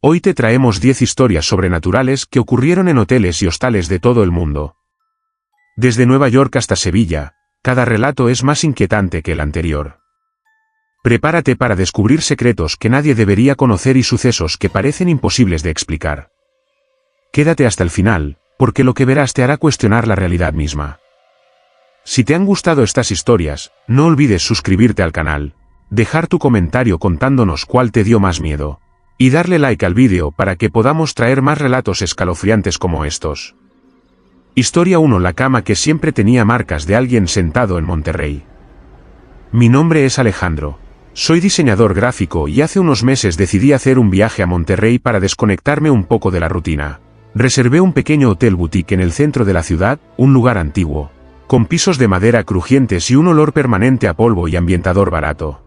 Hoy te traemos 10 historias sobrenaturales que ocurrieron en hoteles y hostales de todo el mundo. Desde Nueva York hasta Sevilla, cada relato es más inquietante que el anterior. Prepárate para descubrir secretos que nadie debería conocer y sucesos que parecen imposibles de explicar. Quédate hasta el final, porque lo que verás te hará cuestionar la realidad misma. Si te han gustado estas historias, no olvides suscribirte al canal, dejar tu comentario contándonos cuál te dio más miedo, y darle like al vídeo para que podamos traer más relatos escalofriantes como estos. Historia 1. La cama que siempre tenía marcas de alguien sentado en Monterrey. Mi nombre es Alejandro. Soy diseñador gráfico y hace unos meses decidí hacer un viaje a Monterrey para desconectarme un poco de la rutina. Reservé un pequeño hotel boutique en el centro de la ciudad, un lugar antiguo, con pisos de madera crujientes y un olor permanente a polvo y ambientador barato.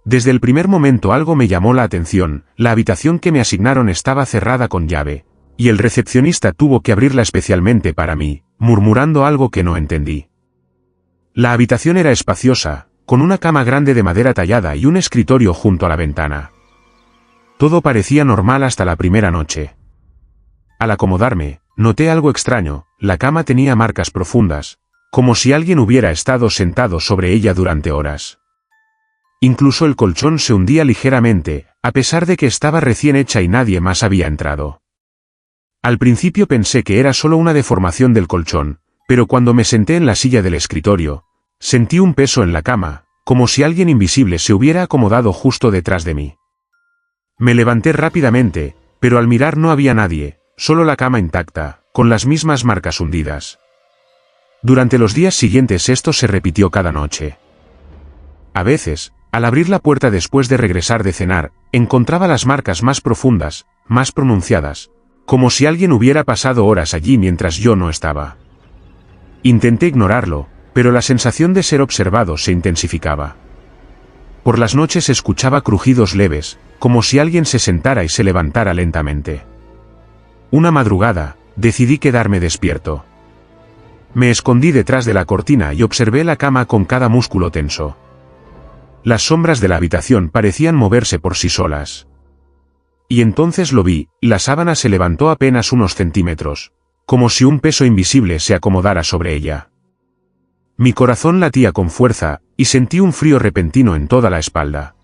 Desde el primer momento algo me llamó la atención. La habitación que me asignaron estaba cerrada con llave, y el recepcionista tuvo que abrirla especialmente para mí, murmurando algo que no entendí. La habitación era espaciosa, con una cama grande de madera tallada y un escritorio junto a la ventana. Todo parecía normal hasta la primera noche. Al acomodarme, noté algo extraño. La cama tenía marcas profundas, como si alguien hubiera estado sentado sobre ella durante horas. Incluso el colchón se hundía ligeramente, a pesar de que estaba recién hecha y nadie más había entrado. Al principio pensé que era solo una deformación del colchón, pero cuando me senté en la silla del escritorio, sentí un peso en la cama, como si alguien invisible se hubiera acomodado justo detrás de mí. Me levanté rápidamente, pero al mirar no había nadie, solo la cama intacta, con las mismas marcas hundidas. Durante los días siguientes esto se repitió cada noche. A veces, al abrir la puerta después de regresar de cenar, encontraba las marcas más profundas, más pronunciadas, como si alguien hubiera pasado horas allí mientras yo no estaba. Intenté ignorarlo, pero la sensación de ser observado se intensificaba. Por las noches escuchaba crujidos leves, como si alguien se sentara y se levantara lentamente. Una madrugada, decidí quedarme despierto. Me escondí detrás de la cortina y observé la cama con cada músculo tenso. Las sombras de la habitación parecían moverse por sí solas. Y entonces lo vi, la sábana se levantó apenas unos centímetros, como si un peso invisible se acomodara sobre ella. Mi corazón latía con fuerza, y sentí un frío repentino en toda la espalda.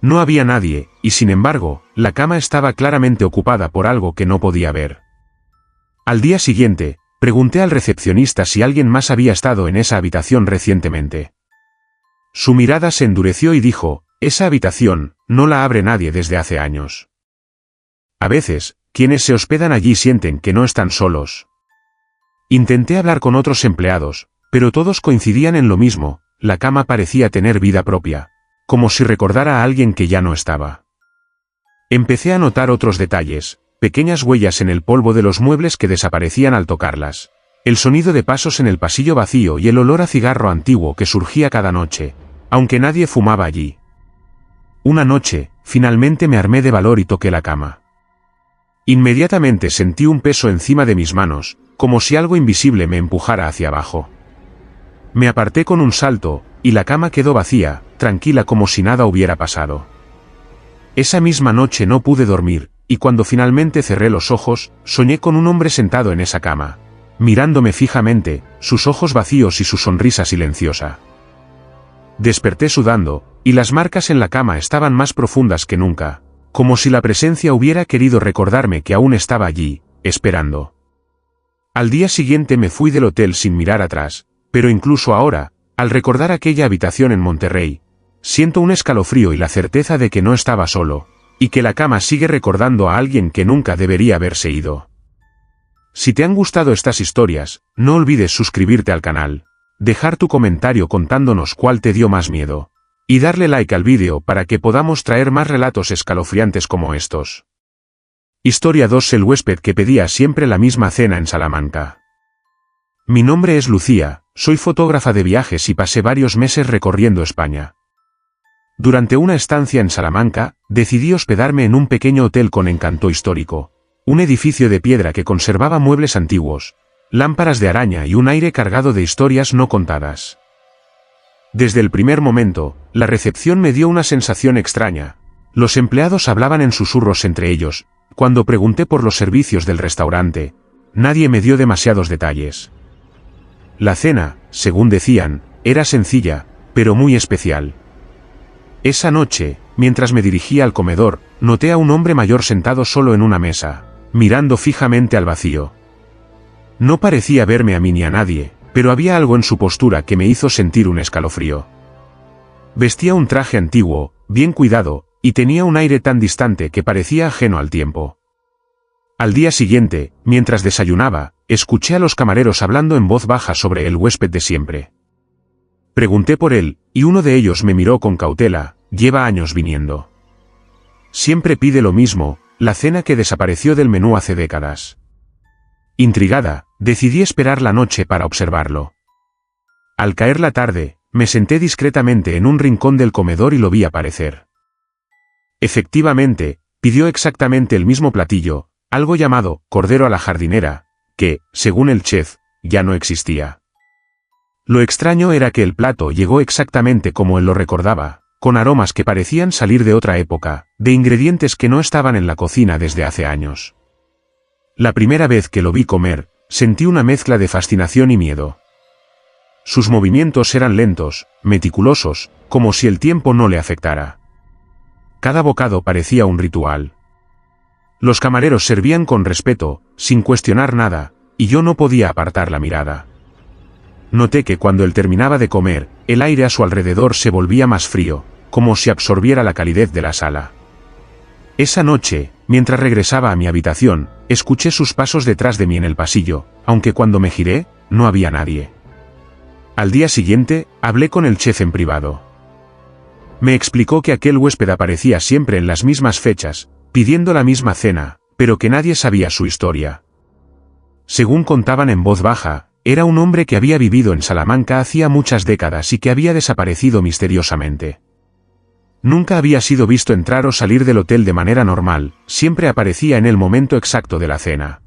No había nadie, y sin embargo, la cama estaba claramente ocupada por algo que no podía ver. Al día siguiente, pregunté al recepcionista si alguien más había estado en esa habitación recientemente. Su mirada se endureció y dijo: «Esa habitación, no la abre nadie desde hace años». A veces, quienes se hospedan allí sienten que no están solos. Intenté hablar con otros empleados, pero todos coincidían en lo mismo: la cama parecía tener vida propia, como si recordara a alguien que ya no estaba. Empecé a notar otros detalles, pequeñas huellas en el polvo de los muebles que desaparecían al tocarlas, el sonido de pasos en el pasillo vacío y el olor a cigarro antiguo que surgía cada noche, aunque nadie fumaba allí. Una noche, finalmente me armé de valor y toqué la cama. Inmediatamente sentí un peso encima de mis manos, como si algo invisible me empujara hacia abajo. Me aparté con un salto, y la cama quedó vacía, tranquila como si nada hubiera pasado. Esa misma noche no pude dormir, y cuando finalmente cerré los ojos, soñé con un hombre sentado en esa cama, mirándome fijamente, sus ojos vacíos y su sonrisa silenciosa. Desperté sudando, y las marcas en la cama estaban más profundas que nunca, como si la presencia hubiera querido recordarme que aún estaba allí, esperando. Al día siguiente me fui del hotel sin mirar atrás, pero incluso ahora, al recordar aquella habitación en Monterrey, siento un escalofrío y la certeza de que no estaba solo, y que la cama sigue recordando a alguien que nunca debería haberse ido. Si te han gustado estas historias, no olvides suscribirte al canal, dejar tu comentario contándonos cuál te dio más miedo, y darle like al vídeo para que podamos traer más relatos escalofriantes como estos. Historia 2. El huésped que pedía siempre la misma cena en Salamanca. Mi nombre es Lucía, soy fotógrafa de viajes y pasé varios meses recorriendo España. Durante una estancia en Salamanca, decidí hospedarme en un pequeño hotel con encanto histórico, un edificio de piedra que conservaba muebles antiguos, lámparas de araña y un aire cargado de historias no contadas. Desde el primer momento, la recepción me dio una sensación extraña. Los empleados hablaban en susurros entre ellos. Cuando pregunté por los servicios del restaurante, nadie me dio demasiados detalles. La cena, según decían, era sencilla, pero muy especial. Esa noche, mientras me dirigía al comedor, noté a un hombre mayor sentado solo en una mesa, mirando fijamente al vacío. No parecía verme a mí ni a nadie, pero había algo en su postura que me hizo sentir un escalofrío. Vestía un traje antiguo, bien cuidado, y tenía un aire tan distante que parecía ajeno al tiempo. Al día siguiente, mientras desayunaba, escuché a los camareros hablando en voz baja sobre el huésped de siempre. Pregunté por él, y uno de ellos me miró con cautela. Lleva años viniendo. Siempre pide lo mismo, la cena que desapareció del menú hace décadas. Intrigada, decidí esperar la noche para observarlo. Al caer la tarde, me senté discretamente en un rincón del comedor y lo vi aparecer. Efectivamente, pidió exactamente el mismo platillo, algo llamado cordero a la jardinera, que, según el chef, ya no existía. Lo extraño era que el plato llegó exactamente como él lo recordaba, con aromas que parecían salir de otra época, de ingredientes que no estaban en la cocina desde hace años. La primera vez que lo vi comer, sentí una mezcla de fascinación y miedo. Sus movimientos eran lentos, meticulosos, como si el tiempo no le afectara. Cada bocado parecía un ritual. Los camareros servían con respeto, sin cuestionar nada, y yo no podía apartar la mirada. Noté que cuando él terminaba de comer, el aire a su alrededor se volvía más frío, como si absorbiera la calidez de la sala. Esa noche, mientras regresaba a mi habitación, escuché sus pasos detrás de mí en el pasillo, aunque cuando me giré, no había nadie. Al día siguiente, hablé con el chef en privado. Me explicó que aquel huésped aparecía siempre en las mismas fechas, pidiendo la misma cena, pero que nadie sabía su historia. Según contaban en voz baja, era un hombre que había vivido en Salamanca hacía muchas décadas y que había desaparecido misteriosamente. Nunca había sido visto entrar o salir del hotel de manera normal, siempre aparecía en el momento exacto de la cena.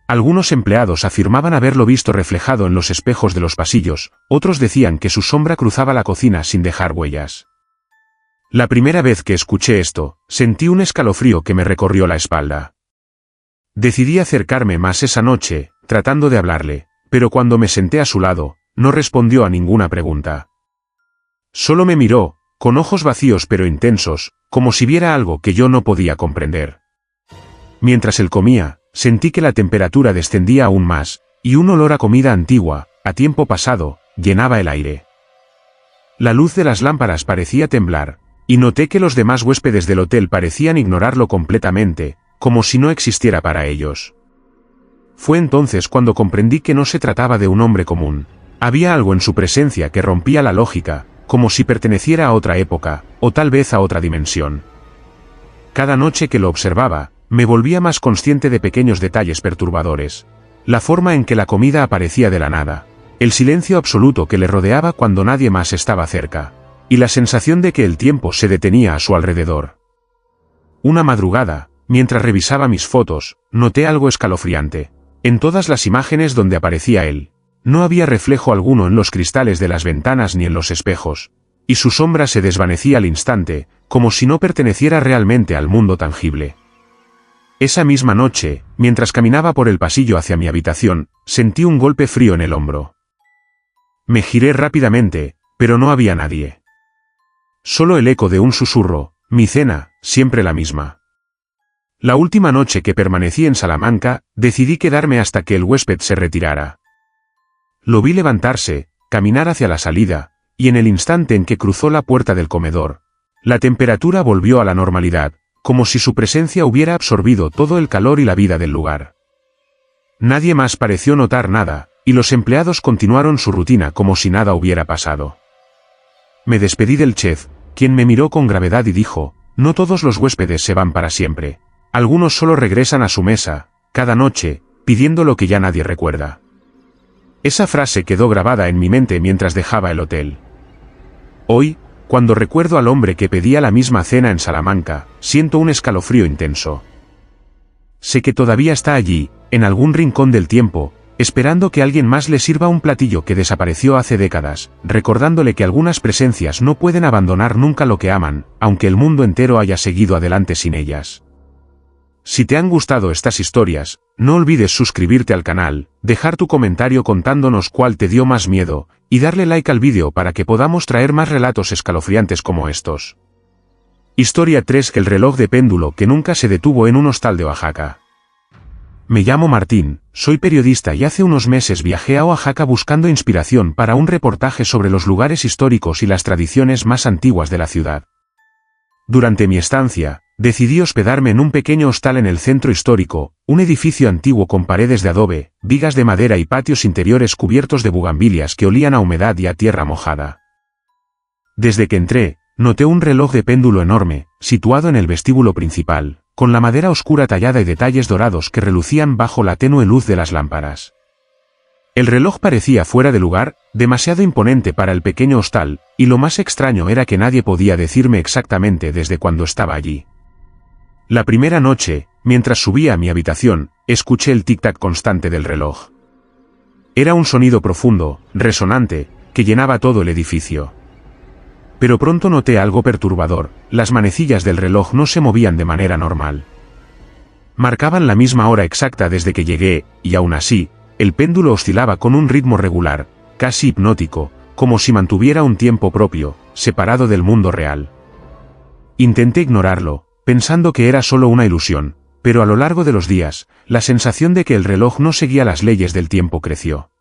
Algunos empleados afirmaban haberlo visto reflejado en los espejos de los pasillos, otros decían que su sombra cruzaba la cocina sin dejar huellas. La primera vez que escuché esto, sentí un escalofrío que me recorrió la espalda. Decidí acercarme más esa noche, tratando de hablarle, pero cuando me senté a su lado, no respondió a ninguna pregunta. Solo me miró, con ojos vacíos pero intensos, como si viera algo que yo no podía comprender. Mientras él comía, sentí que la temperatura descendía aún más, y un olor a comida antigua, a tiempo pasado, llenaba el aire. La luz de las lámparas parecía temblar, y noté que los demás huéspedes del hotel parecían ignorarlo completamente, como si no existiera para ellos. Fue entonces cuando comprendí que no se trataba de un hombre común. Había algo en su presencia que rompía la lógica, como si perteneciera a otra época, o tal vez a otra dimensión. Cada noche que lo observaba, me volvía más consciente de pequeños detalles perturbadores. La forma en que la comida aparecía de la nada, el silencio absoluto que le rodeaba cuando nadie más estaba cerca, y la sensación de que el tiempo se detenía a su alrededor. Una madrugada, mientras revisaba mis fotos, noté algo escalofriante. En todas las imágenes donde aparecía él, no había reflejo alguno en los cristales de las ventanas ni en los espejos, y su sombra se desvanecía al instante, como si no perteneciera realmente al mundo tangible. Esa misma noche, mientras caminaba por el pasillo hacia mi habitación, sentí un golpe frío en el hombro. Me giré rápidamente, pero no había nadie. Solo el eco de un susurro, mi cena, siempre la misma. La última noche que permanecí en Salamanca, decidí quedarme hasta que el huésped se retirara. Lo vi levantarse, caminar hacia la salida, y en el instante en que cruzó la puerta del comedor, la temperatura volvió a la normalidad, como si su presencia hubiera absorbido todo el calor y la vida del lugar. Nadie más pareció notar nada, y los empleados continuaron su rutina como si nada hubiera pasado. Me despedí del chef, quien me miró con gravedad y dijo: «No todos los huéspedes se van para siempre. Algunos solo regresan a su mesa, cada noche, pidiendo lo que ya nadie recuerda». Esa frase quedó grabada en mi mente mientras dejaba el hotel. Hoy, cuando recuerdo al hombre que pedía la misma cena en Salamanca, siento un escalofrío intenso. Sé que todavía está allí, en algún rincón del tiempo, esperando que alguien más le sirva un platillo que desapareció hace décadas, recordándole que algunas presencias no pueden abandonar nunca lo que aman, aunque el mundo entero haya seguido adelante sin ellas. Si te han gustado estas historias, no olvides suscribirte al canal, dejar tu comentario contándonos cuál te dio más miedo, y darle like al vídeo para que podamos traer más relatos escalofriantes como estos. Historia 3: El reloj de péndulo que nunca se detuvo en un hostal de Oaxaca. Me llamo Martín, soy periodista y hace unos meses viajé a Oaxaca buscando inspiración para un reportaje sobre los lugares históricos y las tradiciones más antiguas de la ciudad. Durante mi estancia, decidí hospedarme en un pequeño hostal en el centro histórico, un edificio antiguo con paredes de adobe, vigas de madera y patios interiores cubiertos de bugambilias que olían a humedad y a tierra mojada. Desde que entré, noté un reloj de péndulo enorme, situado en el vestíbulo principal, con la madera oscura tallada y detalles dorados que relucían bajo la tenue luz de las lámparas. El reloj parecía fuera de lugar, demasiado imponente para el pequeño hostal, y lo más extraño era que nadie podía decirme exactamente desde cuándo estaba allí. La primera noche, mientras subía a mi habitación, escuché el tic-tac constante del reloj. Era un sonido profundo, resonante, que llenaba todo el edificio. Pero pronto noté algo perturbador: las manecillas del reloj no se movían de manera normal. Marcaban la misma hora exacta desde que llegué, y aún así, el péndulo oscilaba con un ritmo regular, casi hipnótico, como si mantuviera un tiempo propio, separado del mundo real. Intenté ignorarlo, pensando que era solo una ilusión, pero a lo largo de los días, la sensación de que el reloj no seguía las leyes del tiempo creció.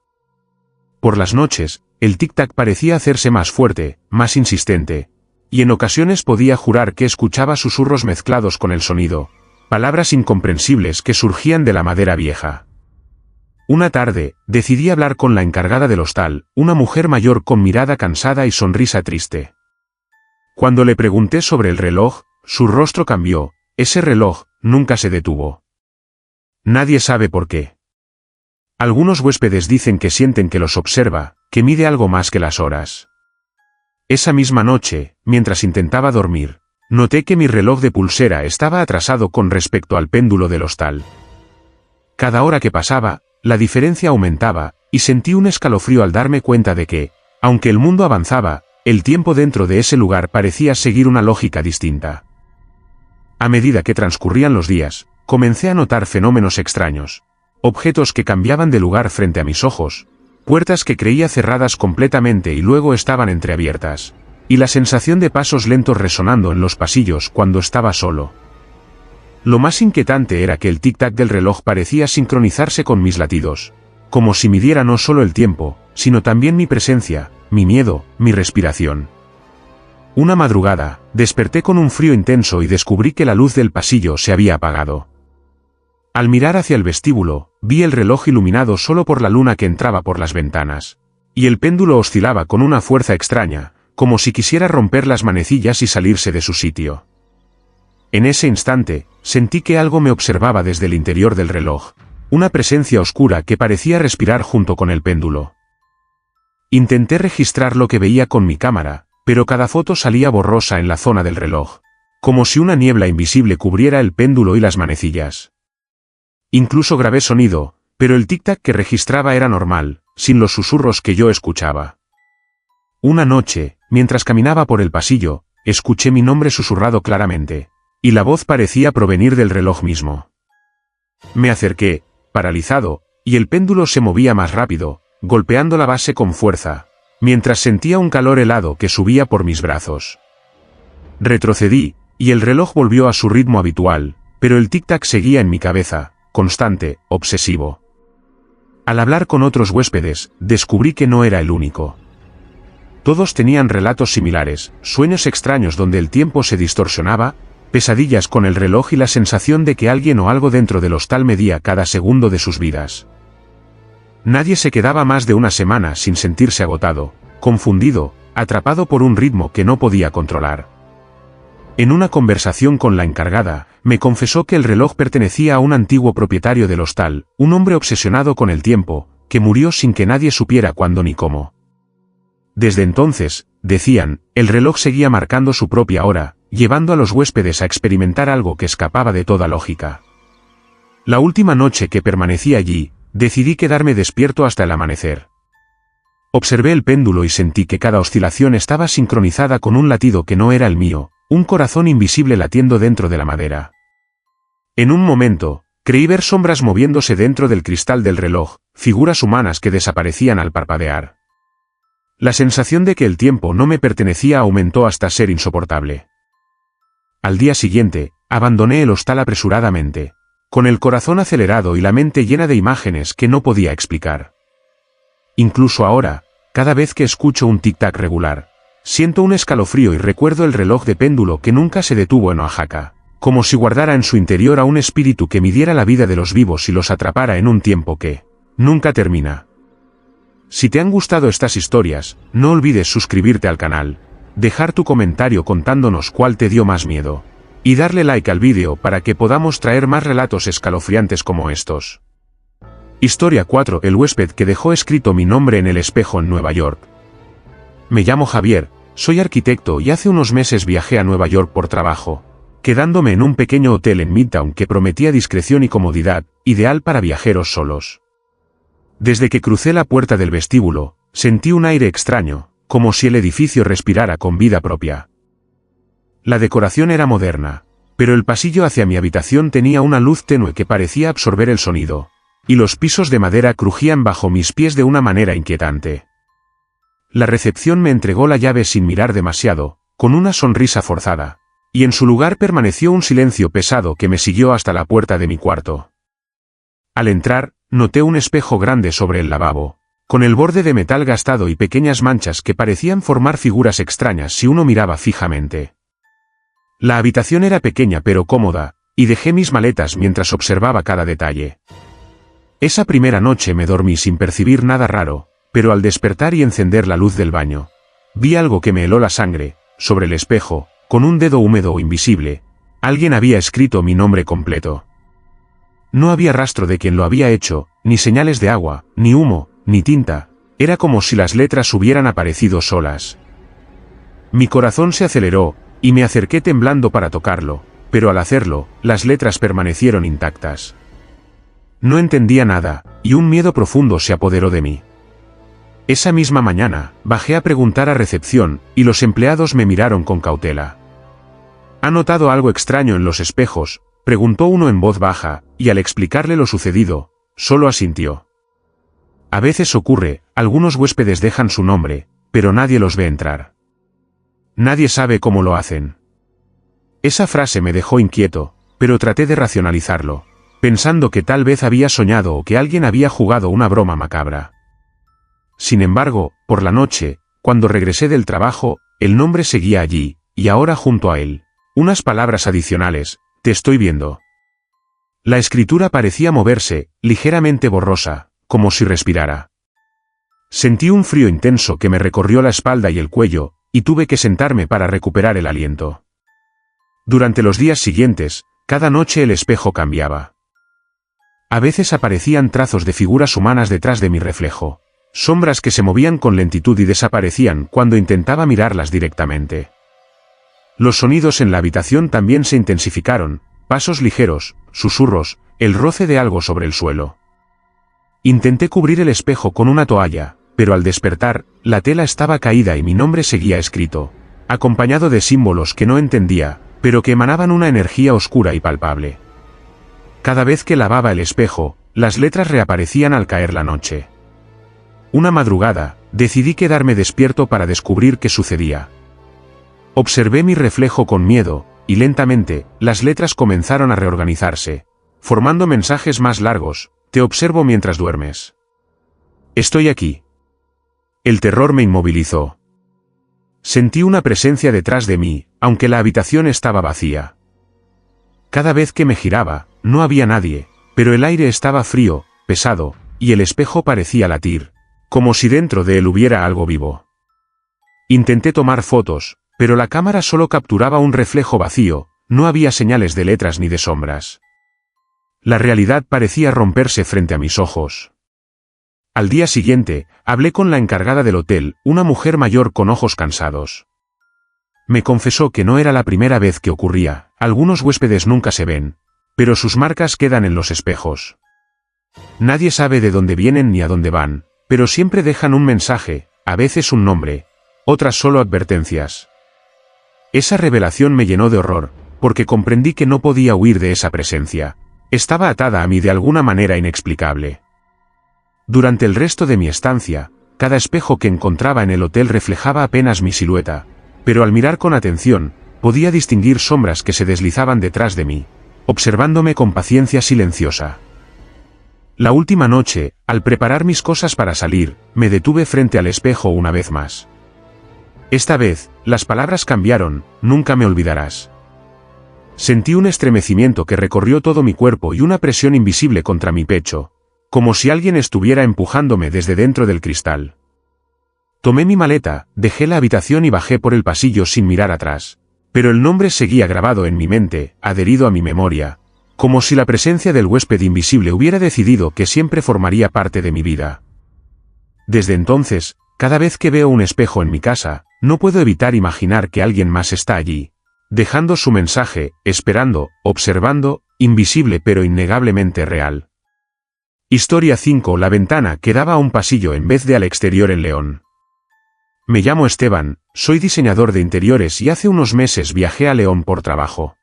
Por las noches, el tic-tac parecía hacerse más fuerte, más insistente, y en ocasiones podía jurar que escuchaba susurros mezclados con el sonido, palabras incomprensibles que surgían de la madera vieja. Una tarde, decidí hablar con la encargada del hostal, una mujer mayor con mirada cansada y sonrisa triste. Cuando le pregunté sobre el reloj, su rostro cambió. Ese reloj nunca se detuvo. Nadie sabe por qué. Algunos huéspedes dicen que sienten que los observa, que mide algo más que las horas. Esa misma noche, mientras intentaba dormir, noté que mi reloj de pulsera estaba atrasado con respecto al péndulo del hostal. Cada hora que pasaba, la diferencia aumentaba, y sentí un escalofrío al darme cuenta de que, aunque el mundo avanzaba, el tiempo dentro de ese lugar parecía seguir una lógica distinta. A medida que transcurrían los días, comencé a notar fenómenos extraños. Objetos que cambiaban de lugar frente a mis ojos, puertas que creía cerradas completamente y luego estaban entreabiertas, y la sensación de pasos lentos resonando en los pasillos cuando estaba solo. Lo más inquietante era que el tic-tac del reloj parecía sincronizarse con mis latidos, como si midiera no solo el tiempo, sino también mi presencia, mi miedo, mi respiración. Una madrugada, desperté con un frío intenso y descubrí que la luz del pasillo se había apagado. Al mirar hacia el vestíbulo, vi el reloj iluminado solo por la luna que entraba por las ventanas, y el péndulo oscilaba con una fuerza extraña, como si quisiera romper las manecillas y salirse de su sitio. En ese instante, sentí que algo me observaba desde el interior del reloj, una presencia oscura que parecía respirar junto con el péndulo. Intenté registrar lo que veía con mi cámara, pero cada foto salía borrosa en la zona del reloj, como si una niebla invisible cubriera el péndulo y las manecillas. Incluso grabé sonido, pero el tic-tac que registraba era normal, sin los susurros que yo escuchaba. Una noche, mientras caminaba por el pasillo, escuché mi nombre susurrado claramente, y la voz parecía provenir del reloj mismo. Me acerqué, paralizado, y el péndulo se movía más rápido, golpeando la base con fuerza, mientras sentía un calor helado que subía por mis brazos. Retrocedí, y el reloj volvió a su ritmo habitual, pero el tic-tac seguía en mi cabeza, constante, obsesivo. Al hablar con otros huéspedes, descubrí que no era el único. Todos tenían relatos similares, sueños extraños donde el tiempo se distorsionaba, pesadillas con el reloj y la sensación de que alguien o algo dentro del hostal medía cada segundo de sus vidas. Nadie se quedaba más de una semana sin sentirse agotado, confundido, atrapado por un ritmo que no podía controlar. En una conversación con la encargada, me confesó que el reloj pertenecía a un antiguo propietario del hostal, un hombre obsesionado con el tiempo, que murió sin que nadie supiera cuándo ni cómo. Desde entonces, decían, el reloj seguía marcando su propia hora, llevando a los huéspedes a experimentar algo que escapaba de toda lógica. La última noche que permanecí allí, Decidí quedarme despierto hasta el amanecer. Observé el péndulo y sentí que cada oscilación estaba sincronizada con un latido que no era el mío, un corazón invisible latiendo dentro de la madera. En un momento, creí ver sombras moviéndose dentro del cristal del reloj, figuras humanas que desaparecían al parpadear. La sensación de que el tiempo no me pertenecía aumentó hasta ser insoportable. Al día siguiente, abandoné el hostal apresuradamente, con el corazón acelerado y la mente llena de imágenes que no podía explicar. Incluso ahora, cada vez que escucho un tic-tac regular, siento un escalofrío y recuerdo el reloj de péndulo que nunca se detuvo en Oaxaca, como si guardara en su interior a un espíritu que midiera la vida de los vivos y los atrapara en un tiempo que nunca termina. Si te han gustado estas historias, no olvides suscribirte al canal, dejar tu comentario contándonos cuál te dio más miedo, y darle like al vídeo para que podamos traer más relatos escalofriantes como estos. Historia 4. El huésped que dejó escrito mi nombre en el espejo en Nueva York. Me llamo Javier, soy arquitecto y hace unos meses viajé a Nueva York por trabajo, quedándome en un pequeño hotel en Midtown que prometía discreción y comodidad, ideal para viajeros solos. Desde que crucé la puerta del vestíbulo, sentí un aire extraño, como si el edificio respirara con vida propia. La decoración era moderna, pero el pasillo hacia mi habitación tenía una luz tenue que parecía absorber el sonido, y los pisos de madera crujían bajo mis pies de una manera inquietante. La recepción me entregó la llave sin mirar demasiado, con una sonrisa forzada, y en su lugar permaneció un silencio pesado que me siguió hasta la puerta de mi cuarto. Al entrar, noté un espejo grande sobre el lavabo, con el borde de metal gastado y pequeñas manchas que parecían formar figuras extrañas si uno miraba fijamente. La habitación era pequeña pero cómoda, y dejé mis maletas mientras observaba cada detalle. Esa primera noche me dormí sin percibir nada raro, pero al despertar y encender la luz del baño, vi algo que me heló la sangre. Sobre el espejo, con un dedo húmedo o invisible, alguien había escrito mi nombre completo. No había rastro de quien lo había hecho, ni señales de agua, ni humo, ni tinta, era como si las letras hubieran aparecido solas. Mi corazón se aceleró, y me acerqué temblando para tocarlo, pero al hacerlo, las letras permanecieron intactas. No entendía nada, y un miedo profundo se apoderó de mí. Esa misma mañana, bajé a preguntar a recepción, y los empleados me miraron con cautela. ¿Ha notado algo extraño en los espejos?, preguntó uno en voz baja, y al explicarle lo sucedido, solo asintió. A veces ocurre, algunos huéspedes dejan su nombre, pero nadie los ve entrar. Nadie sabe cómo lo hacen. Esa frase me dejó inquieto, pero traté de racionalizarlo, pensando que tal vez había soñado o que alguien había jugado una broma macabra. Sin embargo, por la noche, cuando regresé del trabajo, el nombre seguía allí, y ahora junto a él, unas palabras adicionales: te estoy viendo. La escritura parecía moverse, ligeramente borrosa, como si respirara. Sentí un frío intenso que me recorrió la espalda y el cuello, y tuve que sentarme para recuperar el aliento. Durante los días siguientes, cada noche el espejo cambiaba. A veces aparecían trazos de figuras humanas detrás de mi reflejo, sombras que se movían con lentitud y desaparecían cuando intentaba mirarlas directamente. Los sonidos en la habitación también se intensificaron, pasos ligeros, susurros, el roce de algo sobre el suelo. Intenté cubrir el espejo con una toalla, pero al despertar, la tela estaba caída y mi nombre seguía escrito, acompañado de símbolos que no entendía, pero que emanaban una energía oscura y palpable. Cada vez que lavaba el espejo, las letras reaparecían al caer la noche. Una madrugada, decidí quedarme despierto para descubrir qué sucedía. Observé mi reflejo con miedo, y lentamente, las letras comenzaron a reorganizarse, formando mensajes más largos: te observo mientras duermes. Estoy aquí. El terror me inmovilizó. Sentí una presencia detrás de mí, aunque la habitación estaba vacía. Cada vez que me giraba, no había nadie, pero el aire estaba frío, pesado, y el espejo parecía latir, como si dentro de él hubiera algo vivo. Intenté tomar fotos, pero la cámara solo capturaba un reflejo vacío, no había señales de letras ni de sombras. La realidad parecía romperse frente a mis ojos. Al día siguiente, hablé con la encargada del hotel, una mujer mayor con ojos cansados. Me confesó que no era la primera vez que ocurría, algunos huéspedes nunca se ven, pero sus marcas quedan en los espejos. Nadie sabe de dónde vienen ni a dónde van, pero siempre dejan un mensaje, a veces un nombre, otras solo advertencias. Esa revelación me llenó de horror, porque comprendí que no podía huir de esa presencia. Estaba atada a mí de alguna manera inexplicable. Durante el resto de mi estancia, cada espejo que encontraba en el hotel reflejaba apenas mi silueta, pero al mirar con atención, podía distinguir sombras que se deslizaban detrás de mí, observándome con paciencia silenciosa. La última noche, al preparar mis cosas para salir, me detuve frente al espejo una vez más. Esta vez, las palabras cambiaron, nunca me olvidarás. Sentí un estremecimiento que recorrió todo mi cuerpo y una presión invisible contra mi pecho, como si alguien estuviera empujándome desde dentro del cristal. Tomé mi maleta, dejé la habitación y bajé por el pasillo sin mirar atrás, pero el nombre seguía grabado en mi mente, adherido a mi memoria, como si la presencia del huésped invisible hubiera decidido que siempre formaría parte de mi vida. Desde entonces, cada vez que veo un espejo en mi casa, no puedo evitar imaginar que alguien más está allí, dejando su mensaje, esperando, observando, invisible pero innegablemente real. Historia 5. La ventana que daba a un pasillo en vez de al exterior en León. Me llamo Esteban, soy diseñador de interiores y hace unos meses viajé a León por trabajo.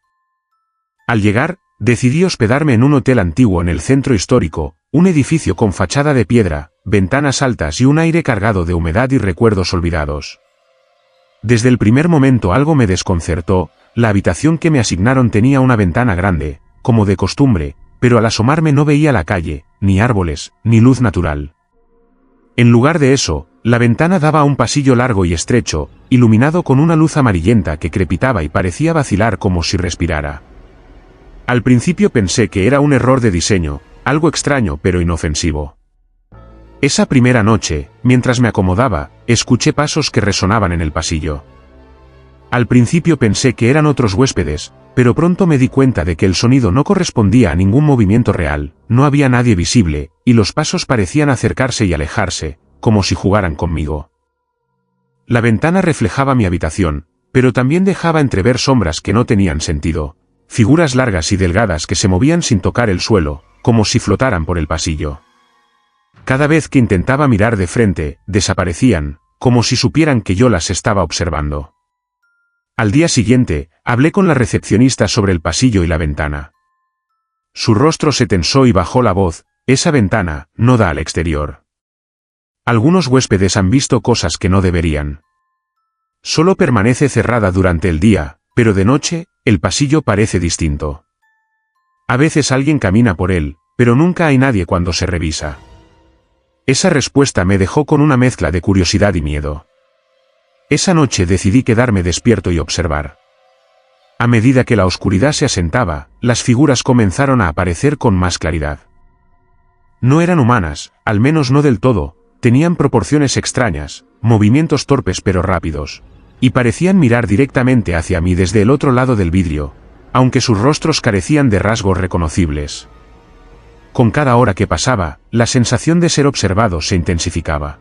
Al llegar, decidí hospedarme en un hotel antiguo en el centro histórico, un edificio con fachada de piedra, ventanas altas y un aire cargado de humedad y recuerdos olvidados. Desde el primer momento algo me desconcertó, la habitación que me asignaron tenía una ventana grande, como de costumbre, pero al asomarme no veía la calle, ni árboles, ni luz natural. En lugar de eso, la ventana daba a un pasillo largo y estrecho, iluminado con una luz amarillenta que crepitaba y parecía vacilar como si respirara. Al principio pensé que era un error de diseño, algo extraño pero inofensivo. Esa primera noche, mientras me acomodaba, escuché pasos que resonaban en el pasillo. Al principio pensé que eran otros huéspedes, pero pronto me di cuenta de que el sonido no correspondía a ningún movimiento real, no había nadie visible, y los pasos parecían acercarse y alejarse, como si jugaran conmigo. La ventana reflejaba mi habitación, pero también dejaba entrever sombras que no tenían sentido, figuras largas y delgadas que se movían sin tocar el suelo, como si flotaran por el pasillo. Cada vez que intentaba mirar de frente, desaparecían, como si supieran que yo las estaba observando. Al día siguiente, hablé con la recepcionista sobre el pasillo y la ventana. Su rostro se tensó y bajó la voz: esa ventana no da al exterior. Algunos huéspedes han visto cosas que no deberían. Solo permanece cerrada durante el día, pero de noche, el pasillo parece distinto. A veces alguien camina por él, pero nunca hay nadie cuando se revisa. Esa respuesta me dejó con una mezcla de curiosidad y miedo. Esa noche decidí quedarme despierto y observar. A medida que la oscuridad se asentaba, las figuras comenzaron a aparecer con más claridad. No eran humanas, al menos no del todo, tenían proporciones extrañas, movimientos torpes pero rápidos, y parecían mirar directamente hacia mí desde el otro lado del vidrio, aunque sus rostros carecían de rasgos reconocibles. Con cada hora que pasaba, la sensación de ser observado se intensificaba.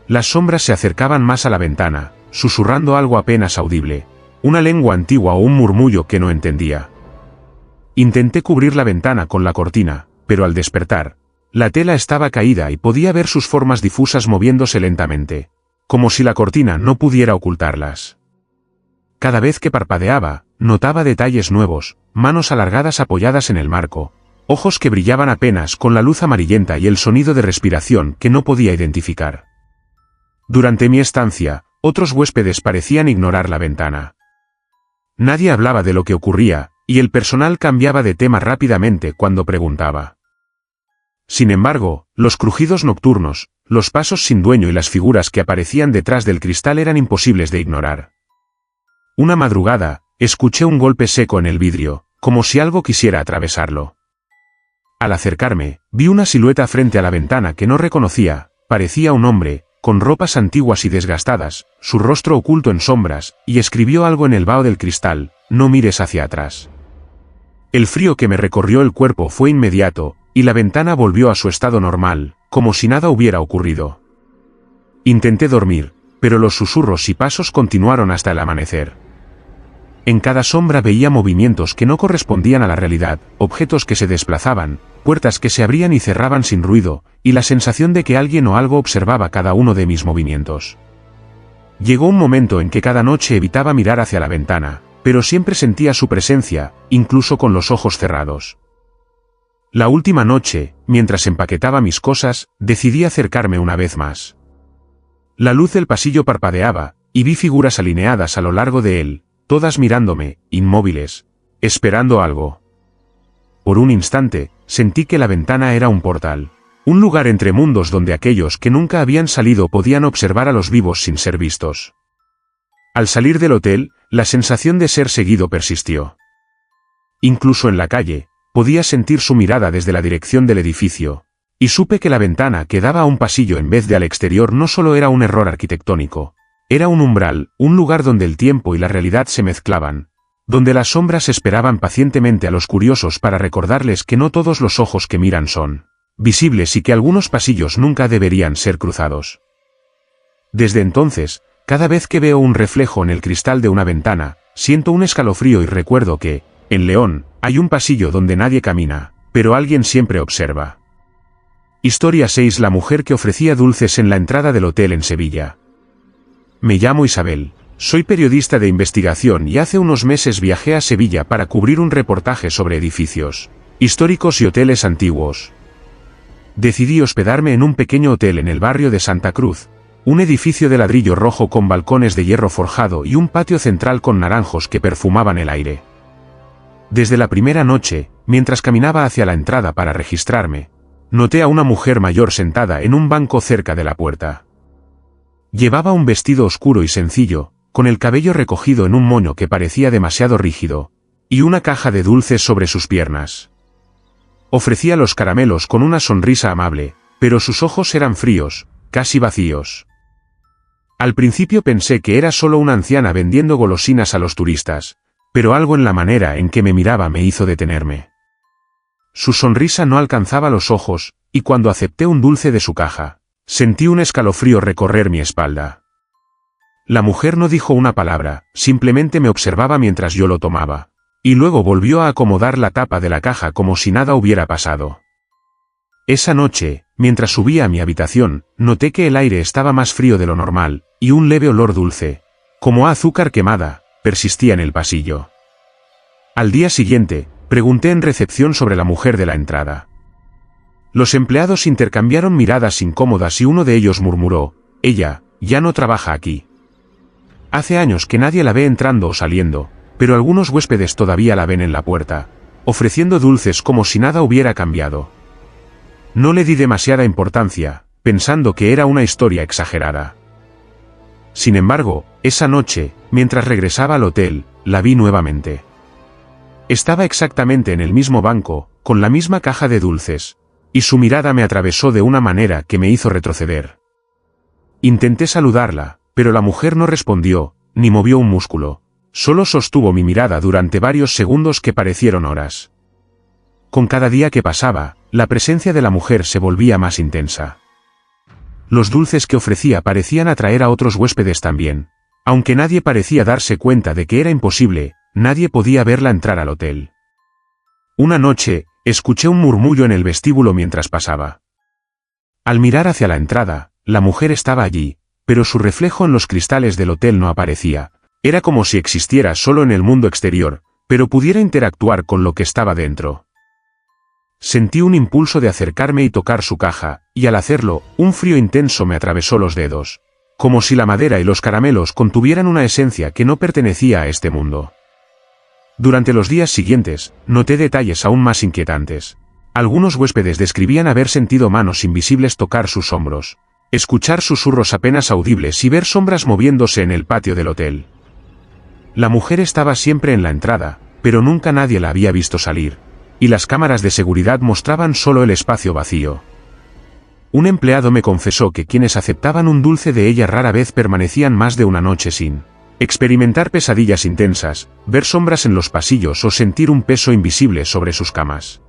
Las sombras se acercaban más a la ventana, susurrando algo apenas audible, una lengua antigua o un murmullo que no entendía. Intenté cubrir la ventana con la cortina, pero al despertar, la tela estaba caída y podía ver sus formas difusas moviéndose lentamente, como si la cortina no pudiera ocultarlas. Cada vez que parpadeaba, notaba detalles nuevos, manos alargadas apoyadas en el marco, ojos que brillaban apenas con la luz amarillenta y el sonido de respiración que no podía identificar. Durante mi estancia, otros huéspedes parecían ignorar la ventana. Nadie hablaba de lo que ocurría, y el personal cambiaba de tema rápidamente cuando preguntaba. Sin embargo, los crujidos nocturnos, los pasos sin dueño y las figuras que aparecían detrás del cristal eran imposibles de ignorar. Una madrugada, escuché un golpe seco en el vidrio, como si algo quisiera atravesarlo. Al acercarme, vi una silueta frente a la ventana que no reconocía, parecía un hombre, con ropas antiguas y desgastadas, su rostro oculto en sombras, y escribió algo en el vaho del cristal: no mires hacia atrás. El frío que me recorrió el cuerpo fue inmediato, y la ventana volvió a su estado normal, como si nada hubiera ocurrido. Intenté dormir, pero los susurros y pasos continuaron hasta el amanecer. En cada sombra veía movimientos que no correspondían a la realidad, objetos que se desplazaban, puertas que se abrían y cerraban sin ruido, y la sensación de que alguien o algo observaba cada uno de mis movimientos. Llegó un momento en que cada noche evitaba mirar hacia la ventana, pero siempre sentía su presencia, incluso con los ojos cerrados. La última noche, mientras empaquetaba mis cosas, decidí acercarme una vez más. La luz del pasillo parpadeaba, y vi figuras alineadas a lo largo de él, todas mirándome, inmóviles, esperando algo. Por un instante, sentí que la ventana era un portal. Un lugar entre mundos donde aquellos que nunca habían salido podían observar a los vivos sin ser vistos. Al salir del hotel, la sensación de ser seguido persistió. Incluso en la calle, podía sentir su mirada desde la dirección del edificio, y supe que la ventana que daba a un pasillo en vez de al exterior no solo era un error arquitectónico, era un umbral, un lugar donde el tiempo y la realidad se mezclaban, donde las sombras esperaban pacientemente a los curiosos para recordarles que no todos los ojos que miran son visibles y que algunos pasillos nunca deberían ser cruzados. Desde entonces, cada vez que veo un reflejo en el cristal de una ventana, siento un escalofrío y recuerdo que, en León, hay un pasillo donde nadie camina, pero alguien siempre observa. Historia 6. La mujer que ofrecía dulces en la entrada del hotel en Sevilla. Me llamo Isabel, soy periodista de investigación y hace unos meses viajé a Sevilla para cubrir un reportaje sobre edificios históricos y hoteles antiguos. Decidí hospedarme en un pequeño hotel en el barrio de Santa Cruz, un edificio de ladrillo rojo con balcones de hierro forjado y un patio central con naranjos que perfumaban el aire. Desde la primera noche, mientras caminaba hacia la entrada para registrarme, noté a una mujer mayor sentada en un banco cerca de la puerta. Llevaba un vestido oscuro y sencillo, con el cabello recogido en un moño que parecía demasiado rígido, y una caja de dulces sobre sus piernas. Ofrecía los caramelos con una sonrisa amable, pero sus ojos eran fríos, casi vacíos. Al principio pensé que era solo una anciana vendiendo golosinas a los turistas, pero algo en la manera en que me miraba me hizo detenerme. Su sonrisa no alcanzaba los ojos, y cuando acepté un dulce de su caja, sentí un escalofrío recorrer mi espalda. La mujer no dijo una palabra, simplemente me observaba mientras yo lo tomaba, y luego volvió a acomodar la tapa de la caja como si nada hubiera pasado. Esa noche, mientras subía a mi habitación, noté que el aire estaba más frío de lo normal, y un leve olor dulce, como a azúcar quemada, persistía en el pasillo. Al día siguiente, pregunté en recepción sobre la mujer de la entrada. Los empleados intercambiaron miradas incómodas y uno de ellos murmuró: «Ella, ya no trabaja aquí. Hace años que nadie la ve entrando o saliendo, pero algunos huéspedes todavía la ven en la puerta, ofreciendo dulces como si nada hubiera cambiado». No le di demasiada importancia, pensando que era una historia exagerada. Sin embargo, esa noche, mientras regresaba al hotel, la vi nuevamente. Estaba exactamente en el mismo banco, con la misma caja de dulces, y su mirada me atravesó de una manera que me hizo retroceder. Intenté saludarla, pero la mujer no respondió, ni movió un músculo, solo sostuvo mi mirada durante varios segundos que parecieron horas. Con cada día que pasaba, la presencia de la mujer se volvía más intensa. Los dulces que ofrecía parecían atraer a otros huéspedes también. Aunque nadie parecía darse cuenta de que era imposible, nadie podía verla entrar al hotel. Una noche, escuché un murmullo en el vestíbulo mientras pasaba. Al mirar hacia la entrada, la mujer estaba allí, pero su reflejo en los cristales del hotel no aparecía. Era como si existiera solo en el mundo exterior, pero pudiera interactuar con lo que estaba dentro. Sentí un impulso de acercarme y tocar su caja, y al hacerlo, un frío intenso me atravesó los dedos, como si la madera y los caramelos contuvieran una esencia que no pertenecía a este mundo. Durante los días siguientes, noté detalles aún más inquietantes. Algunos huéspedes describían haber sentido manos invisibles tocar sus hombros, escuchar susurros apenas audibles y ver sombras moviéndose en el patio del hotel. La mujer estaba siempre en la entrada, pero nunca nadie la había visto salir, y las cámaras de seguridad mostraban solo el espacio vacío. Un empleado me confesó que quienes aceptaban un dulce de ella rara vez permanecían más de una noche sin experimentar pesadillas intensas, ver sombras en los pasillos o sentir un peso invisible sobre sus camas.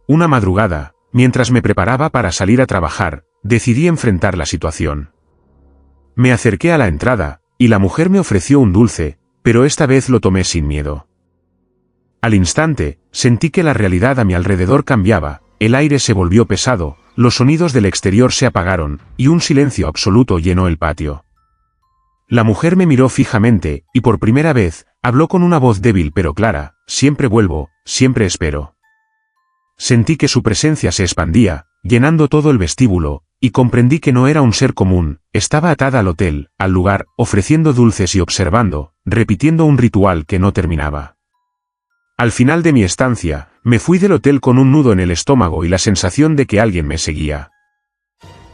Una madrugada, mientras me preparaba para salir a trabajar, decidí enfrentar la situación. Me acerqué a la entrada, y la mujer me ofreció un dulce, pero esta vez lo tomé sin miedo. Al instante, sentí que la realidad a mi alrededor cambiaba, el aire se volvió pesado, los sonidos del exterior se apagaron, y un silencio absoluto llenó el patio. La mujer me miró fijamente, y por primera vez, habló con una voz débil pero clara: siempre vuelvo, siempre espero. Sentí que su presencia se expandía, llenando todo el vestíbulo, y comprendí que no era un ser común, estaba atada al hotel, al lugar, ofreciendo dulces y observando, repitiendo un ritual que no terminaba. Al final de mi estancia, me fui del hotel con un nudo en el estómago y la sensación de que alguien me seguía.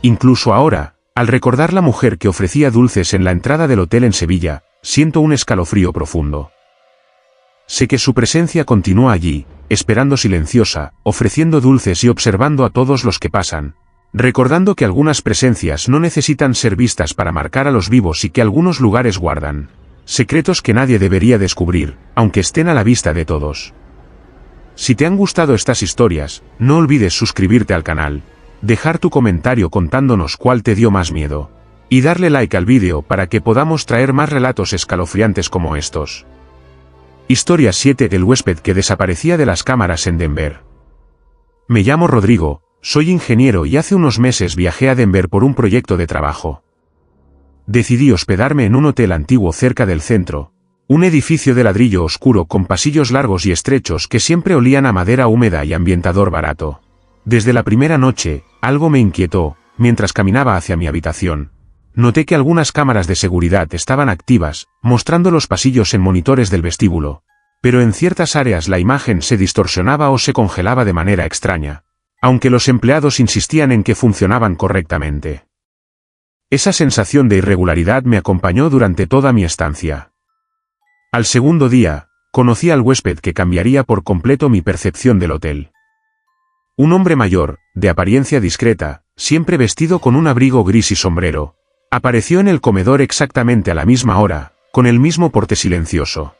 Incluso ahora, al recordar la mujer que ofrecía dulces en la entrada del hotel en Sevilla, siento un escalofrío profundo. Sé que su presencia continúa allí, esperando silenciosa, ofreciendo dulces y observando a todos los que pasan, recordando que algunas presencias no necesitan ser vistas para marcar a los vivos y que algunos lugares guardan secretos que nadie debería descubrir, aunque estén a la vista de todos. Si te han gustado estas historias, no olvides suscribirte al canal, dejar tu comentario contándonos cuál te dio más miedo, y darle like al vídeo para que podamos traer más relatos escalofriantes como estos. Historia 7: El huésped que desaparecía de las cámaras en Denver. Me llamo Rodrigo, soy ingeniero y hace unos meses viajé a Denver por un proyecto de trabajo. Decidí hospedarme en un hotel antiguo cerca del centro, un edificio de ladrillo oscuro con pasillos largos y estrechos que siempre olían a madera húmeda y ambientador barato. Desde la primera noche, algo me inquietó, mientras caminaba hacia mi habitación. Noté que algunas cámaras de seguridad estaban activas, mostrando los pasillos en monitores del vestíbulo, pero en ciertas áreas la imagen se distorsionaba o se congelaba de manera extraña, aunque los empleados insistían en que funcionaban correctamente. Esa sensación de irregularidad me acompañó durante toda mi estancia. Al segundo día, conocí al huésped que cambiaría por completo mi percepción del hotel. Un hombre mayor, de apariencia discreta, siempre vestido con un abrigo gris y sombrero, apareció en el comedor exactamente a la misma hora, con el mismo porte silencioso.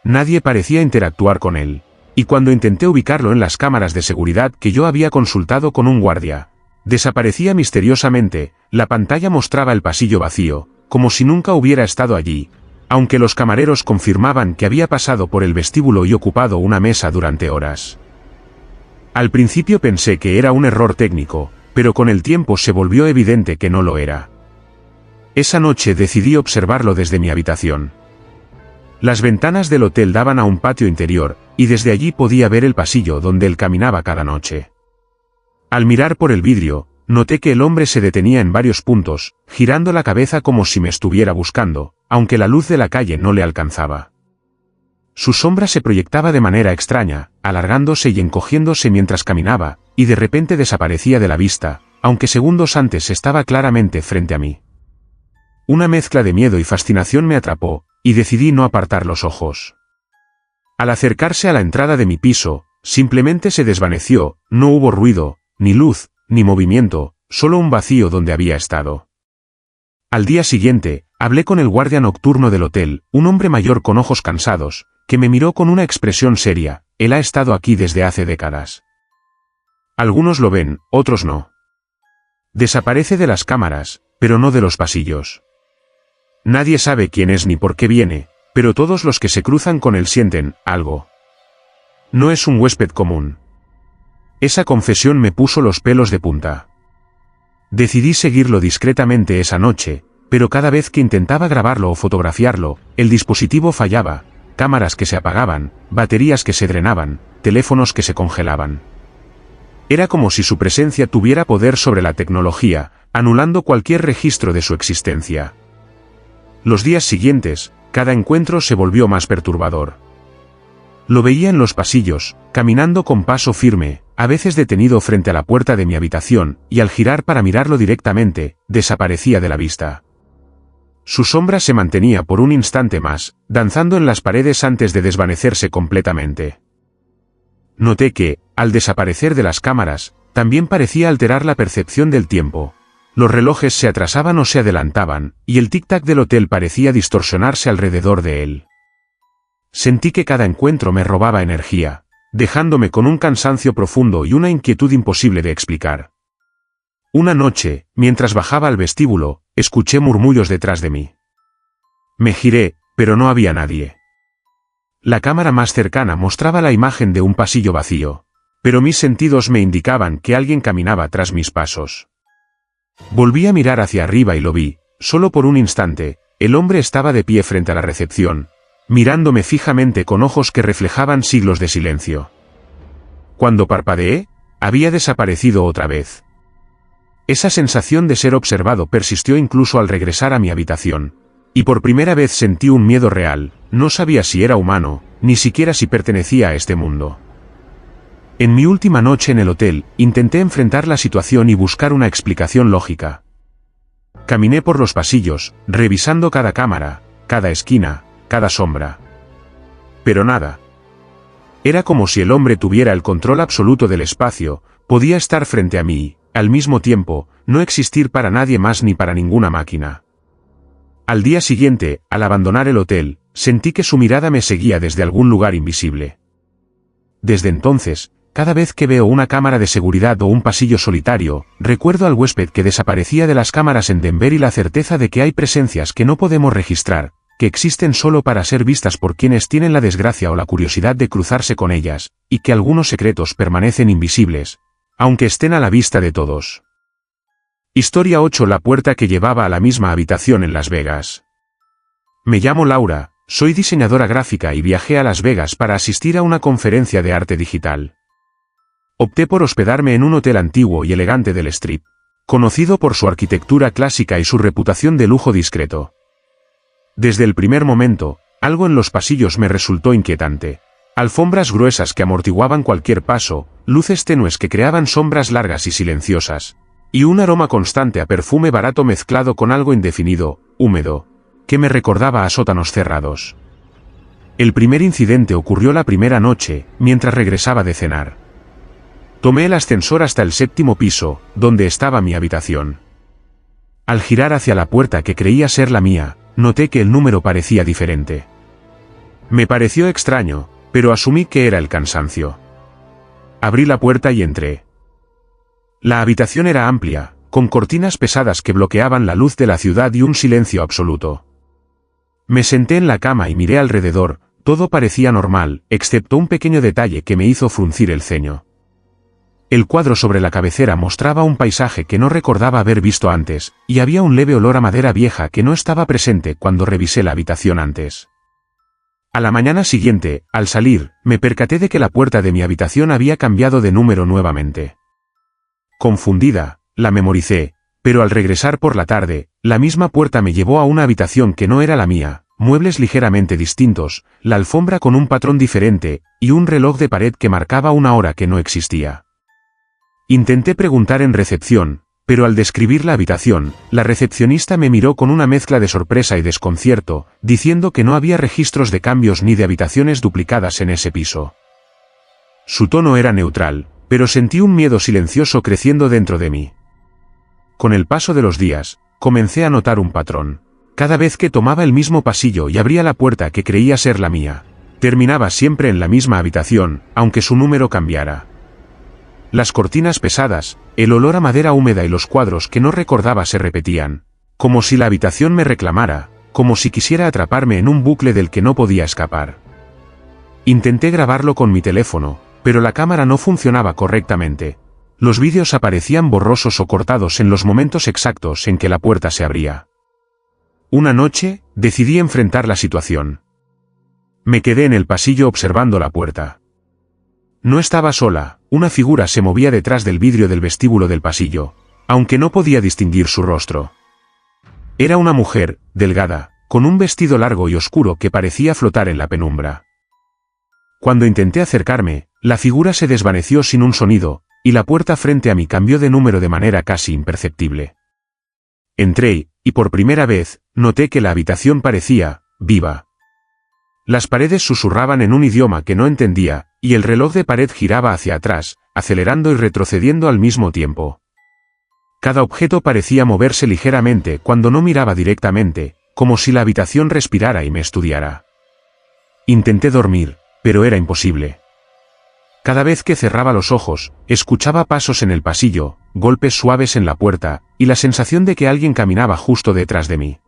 Nadie parecía interactuar con él, y cuando intenté ubicarlo en las cámaras de seguridad que yo había consultado con un guardia, desaparecía misteriosamente. La pantalla mostraba el pasillo vacío, como si nunca hubiera estado allí, aunque los camareros confirmaban que había pasado por el vestíbulo y ocupado una mesa durante horas. Al principio pensé que era un error técnico, pero con el tiempo se volvió evidente que no lo era. Esa noche decidí observarlo desde mi habitación. Las ventanas del hotel daban a un patio interior, y desde allí podía ver el pasillo donde él caminaba cada noche. Al mirar por el vidrio, noté que el hombre se detenía en varios puntos, girando la cabeza como si me estuviera buscando, aunque la luz de la calle no le alcanzaba. Su sombra se proyectaba de manera extraña, alargándose y encogiéndose mientras caminaba, y de repente desaparecía de la vista, aunque segundos antes estaba claramente frente a mí. Una mezcla de miedo y fascinación me atrapó, y decidí no apartar los ojos. Al acercarse a la entrada de mi piso, simplemente se desvaneció, no hubo ruido, ni luz, ni movimiento, solo un vacío donde había estado. Al día siguiente, hablé con el guardia nocturno del hotel, un hombre mayor con ojos cansados, que me miró con una expresión seria: él ha estado aquí desde hace décadas. Algunos lo ven, otros no. Desaparece de las cámaras, pero no de los pasillos. Nadie sabe quién es ni por qué viene, pero todos los que se cruzan con él sienten algo. No es un huésped común. Esa confesión me puso los pelos de punta. Decidí seguirlo discretamente esa noche, pero cada vez que intentaba grabarlo o fotografiarlo, el dispositivo fallaba, cámaras que se apagaban, baterías que se drenaban, teléfonos que se congelaban. Era como si su presencia tuviera poder sobre la tecnología, anulando cualquier registro de su existencia. Los días siguientes, cada encuentro se volvió más perturbador. Lo veía en los pasillos, caminando con paso firme, a veces detenido frente a la puerta de mi habitación, y al girar para mirarlo directamente, desaparecía de la vista. Su sombra se mantenía por un instante más, danzando en las paredes antes de desvanecerse completamente. Noté que, al desaparecer de las cámaras, también parecía alterar la percepción del tiempo. Los relojes se atrasaban o se adelantaban, y el tic-tac del hotel parecía distorsionarse alrededor de él. Sentí que cada encuentro me robaba energía, dejándome con un cansancio profundo y una inquietud imposible de explicar. Una noche, mientras bajaba al vestíbulo, escuché murmullos detrás de mí. Me giré, pero no había nadie. La cámara más cercana mostraba la imagen de un pasillo vacío, pero mis sentidos me indicaban que alguien caminaba tras mis pasos. Volví a mirar hacia arriba y lo vi, solo por un instante. El hombre estaba de pie frente a la recepción, mirándome fijamente con ojos que reflejaban siglos de silencio. Cuando parpadeé, había desaparecido otra vez. Esa sensación de ser observado persistió incluso al regresar a mi habitación, y por primera vez sentí un miedo real. No sabía si era humano, ni siquiera si pertenecía a este mundo. En mi última noche en el hotel, intenté enfrentar la situación y buscar una explicación lógica. Caminé por los pasillos, revisando cada cámara, cada esquina, cada sombra. Pero nada. Era como si el hombre tuviera el control absoluto del espacio, podía estar frente a mí y, al mismo tiempo, no existir para nadie más ni para ninguna máquina. Al día siguiente, al abandonar el hotel, sentí que su mirada me seguía desde algún lugar invisible. Desde entonces, cada vez que veo una cámara de seguridad o un pasillo solitario, recuerdo al huésped que desaparecía de las cámaras en Denver y la certeza de que hay presencias que no podemos registrar, que existen solo para ser vistas por quienes tienen la desgracia o la curiosidad de cruzarse con ellas, y que algunos secretos permanecen invisibles, aunque estén a la vista de todos. Historia 8. La puerta que llevaba a la misma habitación en Las Vegas. Me llamo Laura, soy diseñadora gráfica y viajé a Las Vegas para asistir a una conferencia de arte digital. Opté por hospedarme en un hotel antiguo y elegante del Strip, conocido por su arquitectura clásica y su reputación de lujo discreto. Desde el primer momento, algo en los pasillos me resultó inquietante. Alfombras gruesas que amortiguaban cualquier paso, luces tenues que creaban sombras largas y silenciosas, y un aroma constante a perfume barato mezclado con algo indefinido, húmedo, que me recordaba a sótanos cerrados. El primer incidente ocurrió la primera noche, mientras regresaba de cenar. Tomé el ascensor hasta el 7º piso, donde estaba mi habitación. Al girar hacia la puerta que creía ser la mía, noté que el número parecía diferente. Me pareció extraño, pero asumí que era el cansancio. Abrí la puerta y entré. La habitación era amplia, con cortinas pesadas que bloqueaban la luz de la ciudad y un silencio absoluto. Me senté en la cama y miré alrededor, todo parecía normal, excepto un pequeño detalle que me hizo fruncir el ceño. El cuadro sobre la cabecera mostraba un paisaje que no recordaba haber visto antes, y había un leve olor a madera vieja que no estaba presente cuando revisé la habitación antes. A la mañana siguiente, al salir, me percaté de que la puerta de mi habitación había cambiado de número nuevamente. Confundida, la memoricé, pero al regresar por la tarde, la misma puerta me llevó a una habitación que no era la mía, muebles ligeramente distintos, la alfombra con un patrón diferente, y un reloj de pared que marcaba una hora que no existía. Intenté preguntar en recepción, pero al describir la habitación, la recepcionista me miró con una mezcla de sorpresa y desconcierto, diciendo que no había registros de cambios ni de habitaciones duplicadas en ese piso. Su tono era neutral, pero sentí un miedo silencioso creciendo dentro de mí. Con el paso de los días, comencé a notar un patrón. Cada vez que tomaba el mismo pasillo y abría la puerta que creía ser la mía, terminaba siempre en la misma habitación, aunque su número cambiara. Las cortinas pesadas, el olor a madera húmeda y los cuadros que no recordaba se repetían, como si la habitación me reclamara, como si quisiera atraparme en un bucle del que no podía escapar. Intenté grabarlo con mi teléfono, pero la cámara no funcionaba correctamente. Los vídeos aparecían borrosos o cortados en los momentos exactos en que la puerta se abría. Una noche, decidí enfrentar la situación. Me quedé en el pasillo observando la puerta. No estaba sola, una figura se movía detrás del vidrio del vestíbulo del pasillo, aunque no podía distinguir su rostro. Era una mujer, delgada, con un vestido largo y oscuro que parecía flotar en la penumbra. Cuando intenté acercarme, la figura se desvaneció sin un sonido, y la puerta frente a mí cambió de número de manera casi imperceptible. Entré, y por primera vez, noté que la habitación parecía viva. Las paredes susurraban en un idioma que no entendía, y el reloj de pared giraba hacia atrás, acelerando y retrocediendo al mismo tiempo. Cada objeto parecía moverse ligeramente cuando no miraba directamente, como si la habitación respirara y me estudiara. Intenté dormir, pero era imposible. Cada vez que cerraba los ojos, escuchaba pasos en el pasillo, golpes suaves en la puerta, y la sensación de que alguien caminaba justo detrás de mí.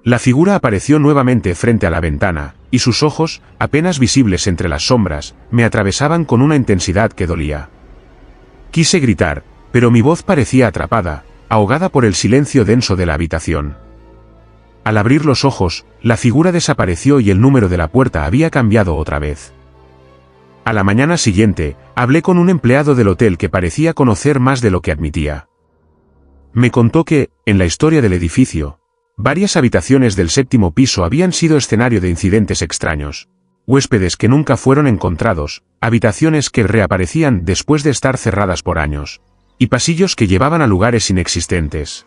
La figura apareció nuevamente frente a la ventana, y sus ojos, apenas visibles entre las sombras, me atravesaban con una intensidad que dolía. Quise gritar, pero mi voz parecía atrapada, ahogada por el silencio denso de la habitación. Al abrir los ojos, la figura desapareció y el número de la puerta había cambiado otra vez. A la mañana siguiente, hablé con un empleado del hotel que parecía conocer más de lo que admitía. Me contó que, en la historia del edificio, varias habitaciones del 7º piso habían sido escenario de incidentes extraños, huéspedes que nunca fueron encontrados, habitaciones que reaparecían después de estar cerradas por años, y pasillos que llevaban a lugares inexistentes.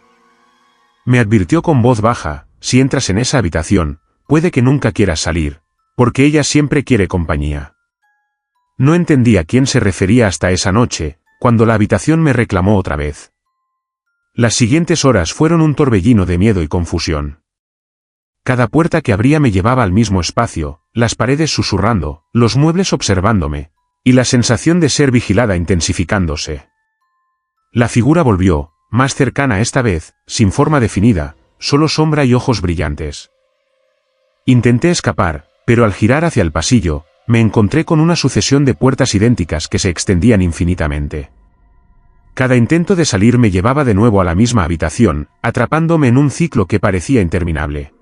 Me advirtió con voz baja: si entras en esa habitación, puede que nunca quieras salir, porque ella siempre quiere compañía. No entendí a quién se refería hasta esa noche, cuando la habitación me reclamó otra vez. Las siguientes horas fueron un torbellino de miedo y confusión. Cada puerta que abría me llevaba al mismo espacio, las paredes susurrando, los muebles observándome, y la sensación de ser vigilada intensificándose. La figura volvió, más cercana esta vez, sin forma definida, solo sombra y ojos brillantes. Intenté escapar, pero al girar hacia el pasillo, me encontré con una sucesión de puertas idénticas que se extendían infinitamente. Cada intento de salir me llevaba de nuevo a la misma habitación, atrapándome en un ciclo que parecía interminable.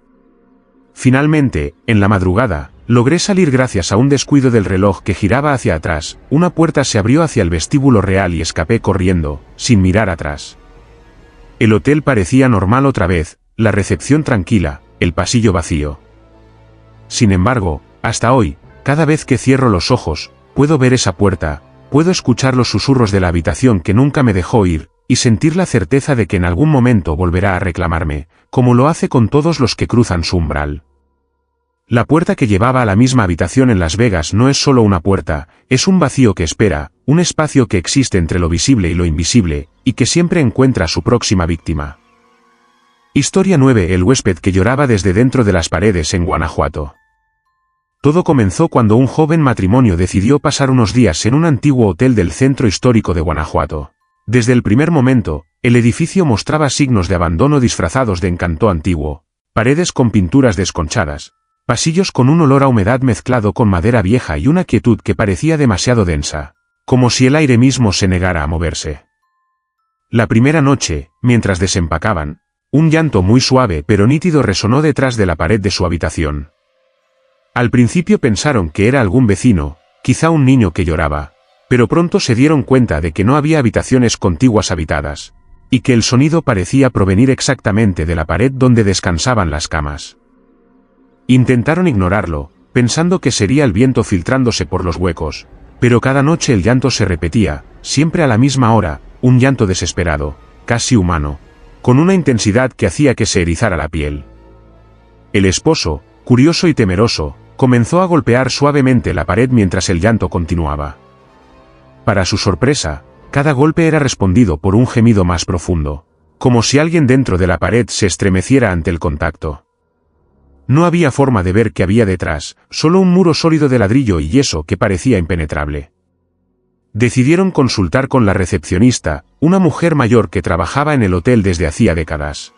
Finalmente, en la madrugada, logré salir gracias a un descuido del reloj que giraba hacia atrás, una puerta se abrió hacia el vestíbulo real y escapé corriendo, sin mirar atrás. El hotel parecía normal otra vez, la recepción tranquila, el pasillo vacío. Sin embargo, hasta hoy, cada vez que cierro los ojos, puedo ver esa puerta, puedo escuchar los susurros de la habitación que nunca me dejó ir, y sentir la certeza de que en algún momento volverá a reclamarme, como lo hace con todos los que cruzan su umbral. La puerta que llevaba a la misma habitación en Las Vegas no es solo una puerta, es un vacío que espera, un espacio que existe entre lo visible y lo invisible, y que siempre encuentra a su próxima víctima. Historia 9: El huésped que lloraba desde dentro de las paredes en Guanajuato. Todo comenzó cuando un joven matrimonio decidió pasar unos días en un antiguo hotel del centro histórico de Guanajuato. Desde el primer momento, el edificio mostraba signos de abandono disfrazados de encanto antiguo, paredes con pinturas desconchadas, pasillos con un olor a humedad mezclado con madera vieja y una quietud que parecía demasiado densa, como si el aire mismo se negara a moverse. La primera noche, mientras desempacaban, un llanto muy suave pero nítido resonó detrás de la pared de su habitación. Al principio pensaron que era algún vecino, quizá un niño que lloraba, pero pronto se dieron cuenta de que no había habitaciones contiguas habitadas, y que el sonido parecía provenir exactamente de la pared donde descansaban las camas. Intentaron ignorarlo, pensando que sería el viento filtrándose por los huecos, pero cada noche el llanto se repetía, siempre a la misma hora, un llanto desesperado, casi humano, con una intensidad que hacía que se erizara la piel. El esposo, curioso y temeroso, comenzó a golpear suavemente la pared mientras el llanto continuaba. Para su sorpresa, cada golpe era respondido por un gemido más profundo, como si alguien dentro de la pared se estremeciera ante el contacto. No había forma de ver qué había detrás, solo un muro sólido de ladrillo y yeso que parecía impenetrable. Decidieron consultar con la recepcionista, una mujer mayor que trabajaba en el hotel desde hacía décadas.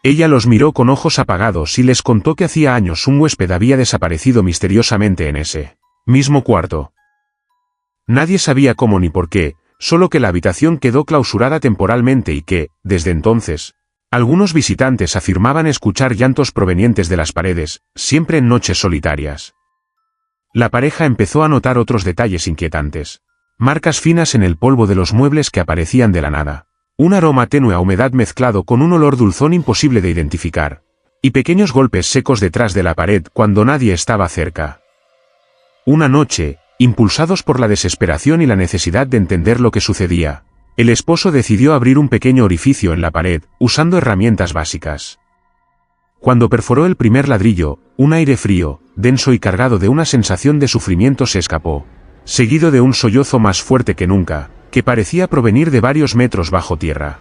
Ella los miró con ojos apagados y les contó que hacía años un huésped había desaparecido misteriosamente en ese mismo cuarto. Nadie sabía cómo ni por qué, solo que la habitación quedó clausurada temporalmente y que, desde entonces, algunos visitantes afirmaban escuchar llantos provenientes de las paredes, siempre en noches solitarias. La pareja empezó a notar otros detalles inquietantes. Marcas finas en el polvo de los muebles que aparecían de la nada. Un aroma tenue a humedad mezclado con un olor dulzón imposible de identificar. Y pequeños golpes secos detrás de la pared cuando nadie estaba cerca. Una noche, impulsados por la desesperación y la necesidad de entender lo que sucedía, el esposo decidió abrir un pequeño orificio en la pared, usando herramientas básicas. Cuando perforó el primer ladrillo, un aire frío, denso y cargado de una sensación de sufrimiento se escapó, seguido de un sollozo más fuerte que nunca, que parecía provenir de varios metros bajo tierra.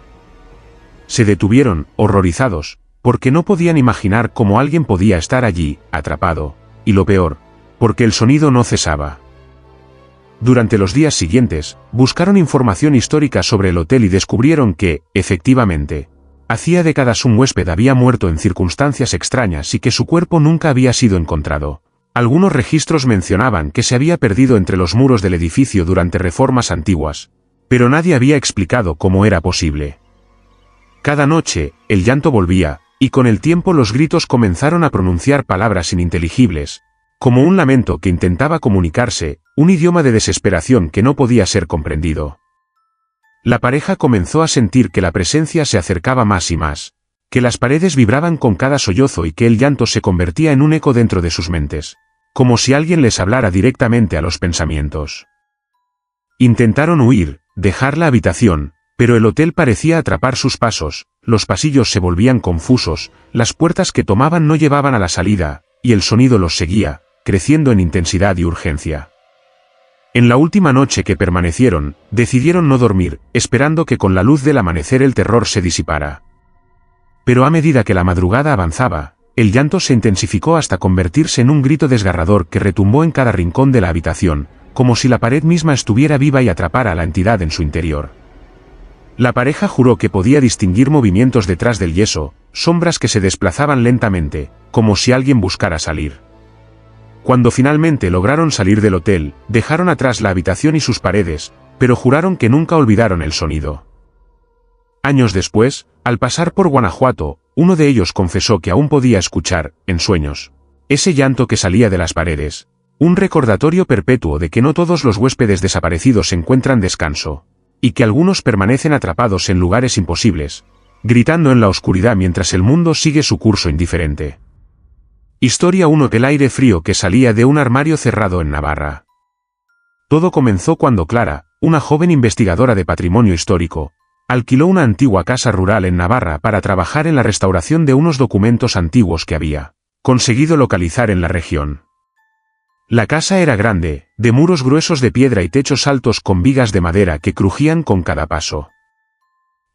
Se detuvieron, horrorizados, porque no podían imaginar cómo alguien podía estar allí, atrapado, y lo peor, porque el sonido no cesaba. Durante los días siguientes, buscaron información histórica sobre el hotel y descubrieron que, efectivamente, Hacía décadas un huésped había muerto en circunstancias extrañas y que su cuerpo nunca había sido encontrado. Algunos registros mencionaban que se había perdido entre los muros del edificio durante reformas antiguas, pero nadie había explicado cómo era posible. Cada noche, el llanto volvía, y con el tiempo los gritos comenzaron a pronunciar palabras ininteligibles, como un lamento que intentaba comunicarse, un idioma de desesperación que no podía ser comprendido. La pareja comenzó a sentir que la presencia se acercaba más y más, que las paredes vibraban con cada sollozo y que el llanto se convertía en un eco dentro de sus mentes, como si alguien les hablara directamente a los pensamientos. Intentaron huir, dejar la habitación, pero el hotel parecía atrapar sus pasos, los pasillos se volvían confusos, las puertas que tomaban no llevaban a la salida, y el sonido los seguía, creciendo en intensidad y urgencia. En la última noche que permanecieron, decidieron no dormir, esperando que con la luz del amanecer el terror se disipara. Pero a medida que la madrugada avanzaba, el llanto se intensificó hasta convertirse en un grito desgarrador que retumbó en cada rincón de la habitación, como si la pared misma estuviera viva y atrapara a la entidad en su interior. La pareja juró que podía distinguir movimientos detrás del yeso, sombras que se desplazaban lentamente, como si alguien buscara salir. Cuando finalmente lograron salir del hotel, dejaron atrás la habitación y sus paredes, pero juraron que nunca olvidaron el sonido. Años después, al pasar por Guanajuato, uno de ellos confesó que aún podía escuchar, en sueños, ese llanto que salía de las paredes, un recordatorio perpetuo de que no todos los huéspedes desaparecidos encuentran descanso, y que algunos permanecen atrapados en lugares imposibles, gritando en la oscuridad mientras el mundo sigue su curso indiferente. Historia 1 del aire frío que salía de un armario cerrado en Navarra. Todo comenzó cuando Clara, una joven investigadora de patrimonio histórico, alquiló una antigua casa rural en Navarra para trabajar en la restauración de unos documentos antiguos que había conseguido localizar en la región. La casa era grande, de muros gruesos de piedra y techos altos con vigas de madera que crujían con cada paso.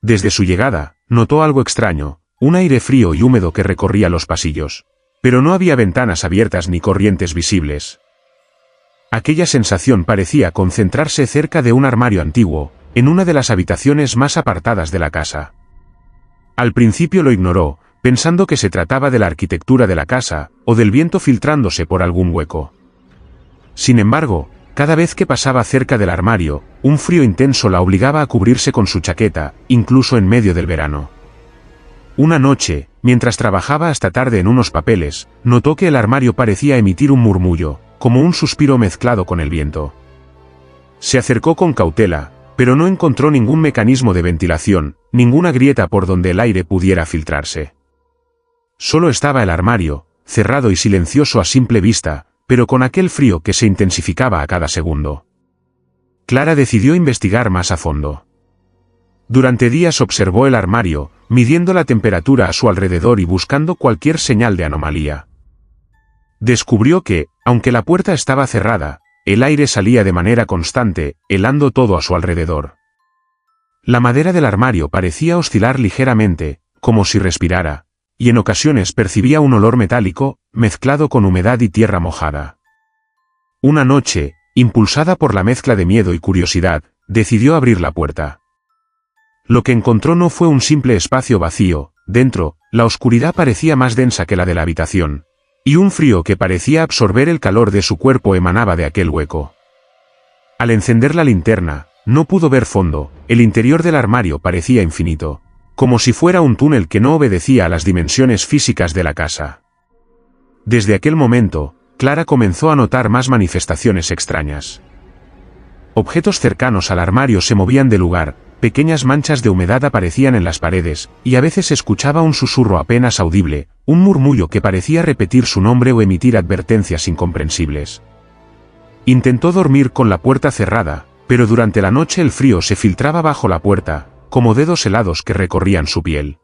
Desde su llegada, notó algo extraño, un aire frío y húmedo que recorría los pasillos. Pero no había ventanas abiertas ni corrientes visibles. Aquella sensación parecía concentrarse cerca de un armario antiguo, en una de las habitaciones más apartadas de la casa. Al principio lo ignoró, pensando que se trataba de la arquitectura de la casa, o del viento filtrándose por algún hueco. Sin embargo, cada vez que pasaba cerca del armario, un frío intenso la obligaba a cubrirse con su chaqueta, incluso en medio del verano. Una noche, mientras trabajaba hasta tarde en unos papeles, notó que el armario parecía emitir un murmullo, como un suspiro mezclado con el viento. Se acercó con cautela, pero no encontró ningún mecanismo de ventilación, ninguna grieta por donde el aire pudiera filtrarse. Solo estaba el armario, cerrado y silencioso a simple vista, pero con aquel frío que se intensificaba a cada segundo. Clara decidió investigar más a fondo. Durante días observó el armario, midiendo la temperatura a su alrededor y buscando cualquier señal de anomalía. Descubrió que, aunque la puerta estaba cerrada, el aire salía de manera constante, helando todo a su alrededor. La madera del armario parecía oscilar ligeramente, como si respirara, y en ocasiones percibía un olor metálico, mezclado con humedad y tierra mojada. Una noche, impulsada por la mezcla de miedo y curiosidad, decidió abrir la puerta. Lo que encontró no fue un simple espacio vacío, dentro, la oscuridad parecía más densa que la de la habitación, y un frío que parecía absorber el calor de su cuerpo emanaba de aquel hueco. Al encender la linterna, no pudo ver fondo, el interior del armario parecía infinito, como si fuera un túnel que no obedecía a las dimensiones físicas de la casa. Desde aquel momento, Clara comenzó a notar más manifestaciones extrañas. Objetos cercanos al armario se movían de lugar, pequeñas manchas de humedad aparecían en las paredes, y a veces se escuchaba un susurro apenas audible, un murmullo que parecía repetir su nombre o emitir advertencias incomprensibles. Intentó dormir con la puerta cerrada, pero durante la noche el frío se filtraba bajo la puerta, como dedos helados que recorrían su piel.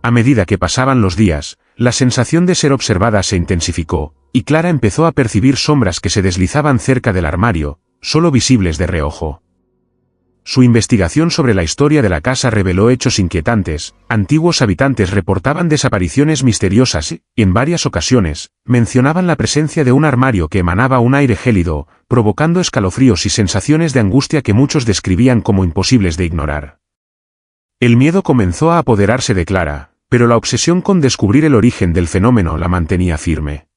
A medida que pasaban los días, la sensación de ser observada se intensificó, y Clara empezó a percibir sombras que se deslizaban cerca del armario, solo visibles de reojo. Su investigación sobre la historia de la casa reveló hechos inquietantes. Antiguos habitantes reportaban desapariciones misteriosas y, en varias ocasiones, mencionaban la presencia de un armario que emanaba un aire gélido, provocando escalofríos y sensaciones de angustia que muchos describían como imposibles de ignorar. El miedo comenzó a apoderarse de Clara, pero la obsesión con descubrir el origen del fenómeno la mantenía firme.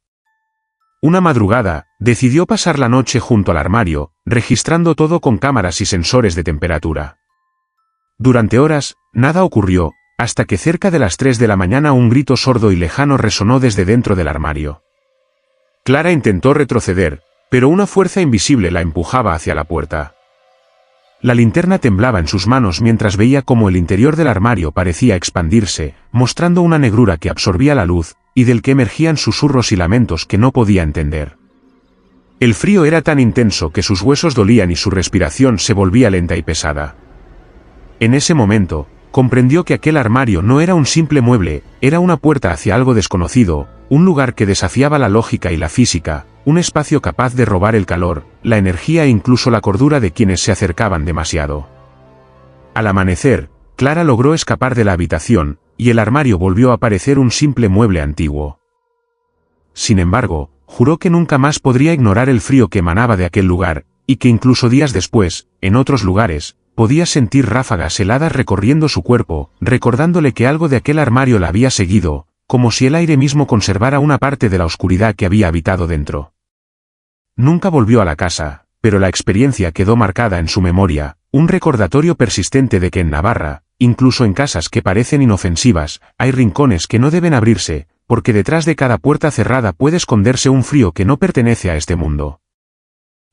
Una madrugada, decidió pasar la noche junto al armario, registrando todo con cámaras y sensores de temperatura. Durante horas, nada ocurrió, hasta que cerca de las 3 de la mañana un grito sordo y lejano resonó desde dentro del armario. Clara intentó retroceder, pero una fuerza invisible la empujaba hacia la puerta. La linterna temblaba en sus manos mientras veía cómo el interior del armario parecía expandirse, mostrando una negrura que absorbía la luz, y del que emergían susurros y lamentos que no podía entender. El frío era tan intenso que sus huesos dolían y su respiración se volvía lenta y pesada. En ese momento, comprendió que aquel armario no era un simple mueble, era una puerta hacia algo desconocido, un lugar que desafiaba la lógica y la física, un espacio capaz de robar el calor, la energía e incluso la cordura de quienes se acercaban demasiado. Al amanecer, Clara logró escapar de la habitación, y el armario volvió a parecer un simple mueble antiguo. Sin embargo, juró que nunca más podría ignorar el frío que emanaba de aquel lugar, y que incluso días después, en otros lugares, podía sentir ráfagas heladas recorriendo su cuerpo, recordándole que algo de aquel armario la había seguido, como si el aire mismo conservara una parte de la oscuridad que había habitado dentro. Nunca volvió a la casa, pero la experiencia quedó marcada en su memoria, un recordatorio persistente de que en Navarra, incluso en casas que parecen inofensivas, hay rincones que no deben abrirse, porque detrás de cada puerta cerrada puede esconderse un frío que no pertenece a este mundo.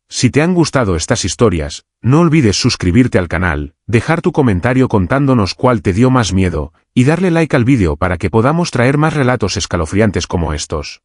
Si te han gustado estas historias, no olvides suscribirte al canal, dejar tu comentario contándonos cuál te dio más miedo, y darle like al vídeo para que podamos traer más relatos escalofriantes como estos.